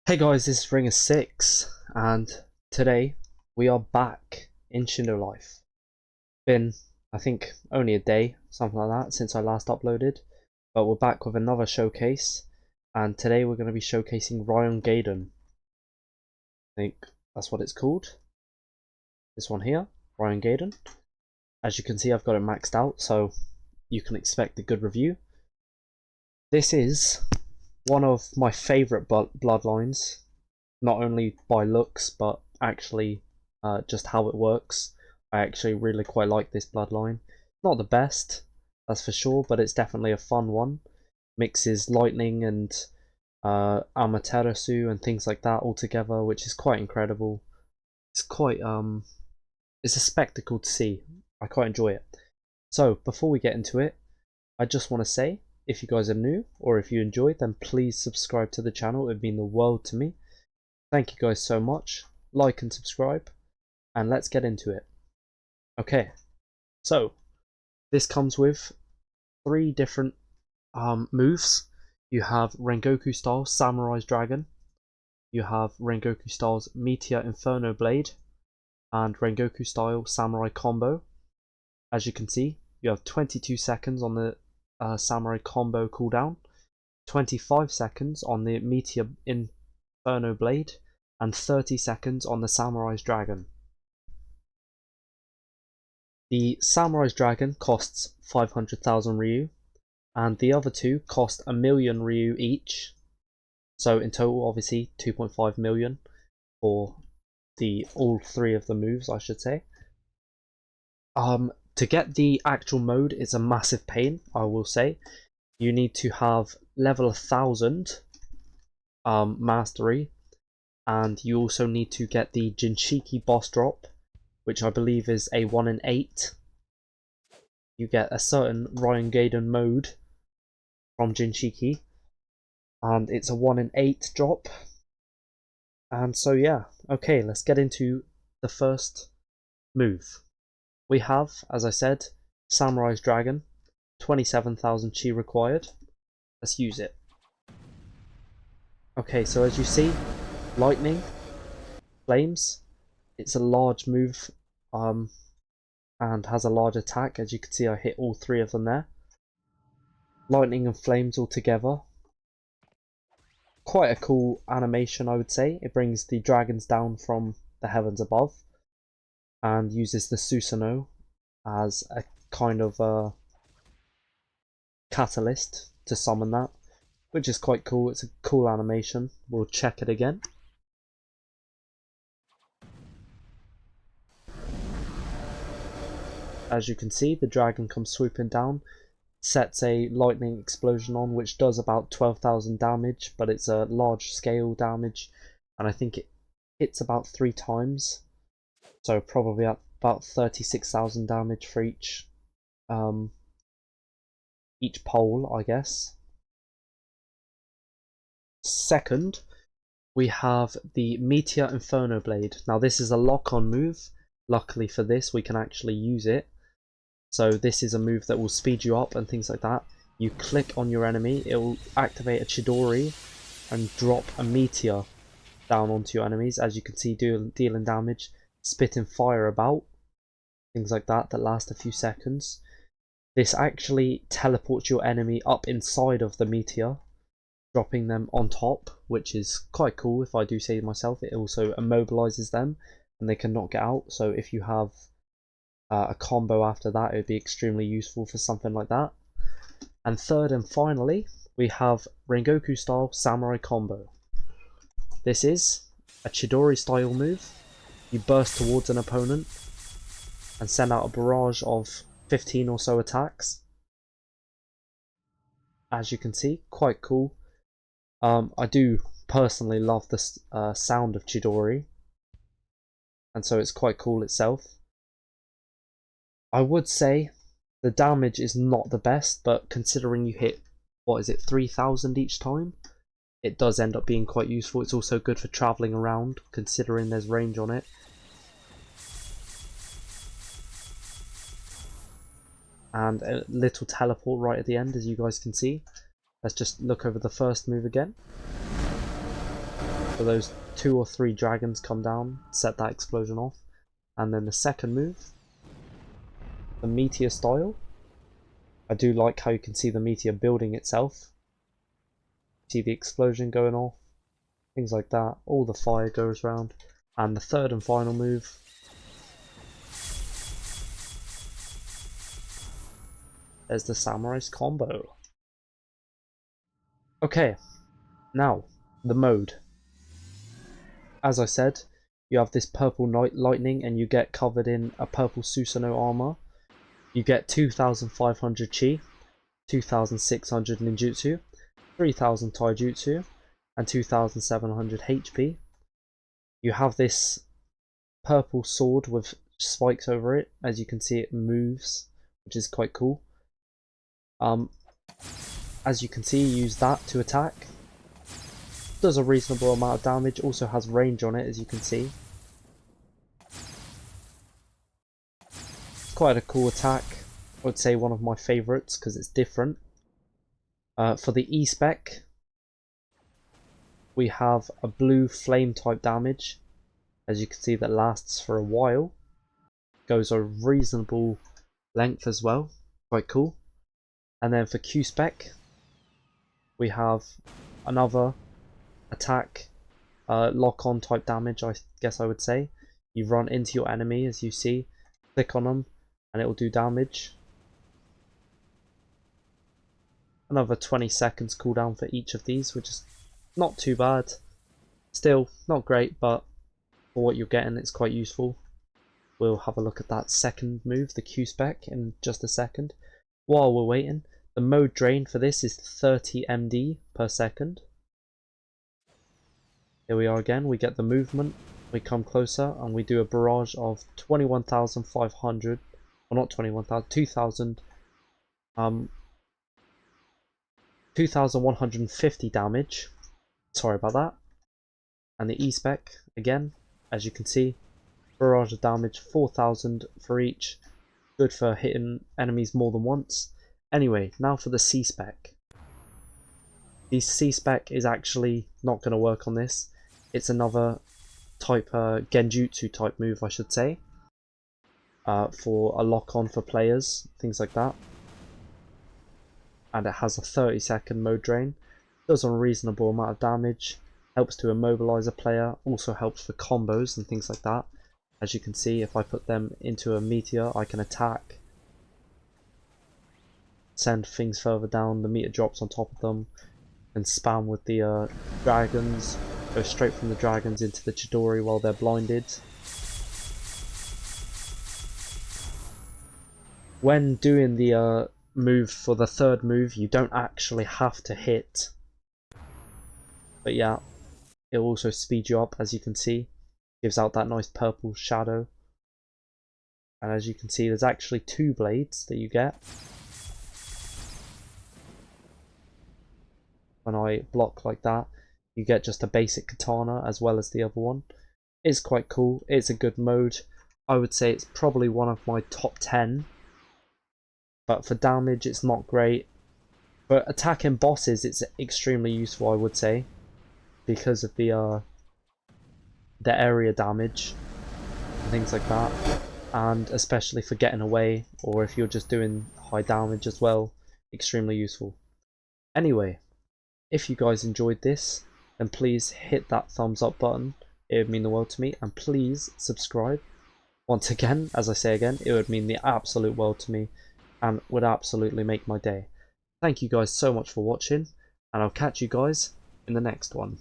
Hey guys, this is Ringer6, and today we are back in Shindo Life. Been, I think, only a day, something like that, since I last uploaded, but we're back with another showcase, and today we're going to be showcasing Raion-Gaiden. I think that's what it's called. This one here, Raion-Gaiden. As you can see, I've got it maxed out, so you can expect a good review. This is one of my favourite bloodlines. Not only by looks, but actually just how it works. I actually really quite like this bloodline. Not the best, that's for sure, but it's definitely a fun one. Mixes lightning and Amaterasu and things like that all together, which is quite incredible. It's quite it's a spectacle to see. I quite enjoy it. So before we get into it, I just want to say, if you guys are new or if you enjoyed, then please subscribe to the channel. It would mean the world to me. Thank you guys so much. Like and subscribe, and let's get into it. Okay, so this comes with 3 different moves. You have Rengoku style Samurai's Dragon, you have Rengoku style's Meteor Inferno Blade, and Rengoku style Samurai Combo. As you can see, you have 22 seconds on the Samurai Combo cooldown, 25 seconds on the Meteor Inferno Blade, and 30 seconds on the Samurai's Dragon. The Samurai's Dragon costs 500,000 Ryu, and the other two cost 1 million Ryu each. So in total, obviously, 2.5 million for all 3 of the moves, I should say. To get the actual mode, it's a massive pain, I will say. You need to have level 1000 mastery, and you also need to get the Jinchiki boss drop, which I believe is a 1 in 8. You get a certain Raion-Gaiden mode from Jinchiki, and it's a 1 in 8 drop. And so yeah, okay, let's get into the first move. We have, as I said, Samurai's Dragon, 27,000 chi required. Let's use it. Okay, so as you see, lightning, flames. It's a large move, and has a large attack. As you can see, I hit all 3 of them there. Lightning and flames all together. Quite a cool animation, I would say. It brings the dragons down from the heavens above and uses the Susanoo as a kind of catalyst to summon that, which is quite cool. It's a cool animation. We'll check it again. As you can see, the dragon comes swooping down, sets a lightning explosion on, which does about 12,000 damage, but it's a large scale damage, and I think it hits about 3 times, so probably at about 36,000 damage for each pole, I guess. Second, we have the Meteor Inferno Blade. Now this is a lock-on move. Luckily for this, we can actually use it. So this is a move that will speed you up and things like that. You click on your enemy, it will activate a Chidori and drop a meteor down onto your enemies. As you can see, dealing damage, spitting fire about, things like that last a few seconds. This actually teleports your enemy up inside of the meteor, dropping them on top, which is quite cool if I do say myself. It also immobilizes them and they cannot get out. So if you have a combo after that, it would be extremely useful for something like that. And third and finally, we have Rengoku style Samurai Combo. This is a Chidori style move. You burst towards an opponent and send out a barrage of 15 or so attacks. As you can see, quite cool. I do personally love the sound of Chidori, and so it's quite cool itself. I would say the damage is not the best, but considering you hit, what is it, 3,000 each time, it does end up being quite useful. It's also good for travelling around, considering there's range on it. And a little teleport right at the end, as you guys can see. Let's just look over the first move again. So those 2 or 3 dragons come down, set that explosion off. And then the second move, the meteor style. I do like how you can see the meteor building itself. See the explosion going off, things like that. All the fire goes around. And the third and final move, there's the Samurai's combo. Okay, now the mode. As I said, you have this purple lightning and you get covered in a purple Susanoo armor. You get 2,500 chi, 2,600 ninjutsu, 3,000 taijutsu, and 2,700 HP. You have this purple sword with spikes over it. As you can see, it moves, which is quite cool. As you can see, use that to attack. Does a reasonable amount of damage, also has range on it, as you can see. It's quite a cool attack. I would say one of my favourites because it's different. For the E-spec, we have a blue flame type damage. As you can see, that lasts for a while. Goes a reasonable length as well. Quite cool. And then for Q-spec, we have another attack, lock-on type damage, I guess I would say. You run into your enemy, as you see, click on them, and it will do damage. Another 20 seconds cooldown for each of these, which is not too bad. Still, not great, but for what you're getting, it's quite useful. We'll have a look at that second move, the Q-spec, in just a second. While we're waiting, the mode drain for this is 30 MD per second. Here we are again, we get the movement, we come closer, and we do a barrage of 21,500, or not 21,000, 2,150 damage. Sorry about that. And the E-spec, again, as you can see, barrage of damage, 4,000 for each. Good for hitting enemies more than once. Anyway, now for the C-spec. The C-spec is actually not going to work on this. It's another type, genjutsu type move, I should say. For a lock-on for players, things like that. And it has a 30-second mode drain. Does a reasonable amount of damage. Helps to immobilize a player. Also helps for combos and things like that. As you can see, if I put them into a meteor, I can attack. Send things further down. The meteor drops on top of them. And spam with the dragons. Go straight from the dragons into the Chidori while they're blinded. When doing the move for the third move, you don't actually have to hit. But yeah, it will also speed you up, as you can see. Gives out that nice purple shadow. And as you can see, there's actually 2 blades that you get. When I block like that, you get just a basic katana as well as the other one. It's quite cool. It's a good mode. I would say it's probably one of my top 10. But for damage, it's not great. For attacking bosses, it's extremely useful, I would say, because of the area damage and things like that, and especially for getting away, or if you're just doing high damage as well, extremely useful. Anyway, if you guys enjoyed this, then please hit that thumbs up button. It would mean the world to me, and please subscribe. Once again, as I say again, it would mean the absolute world to me, and would absolutely make my day. Thank you guys so much for watching, and I'll catch you guys in the next one.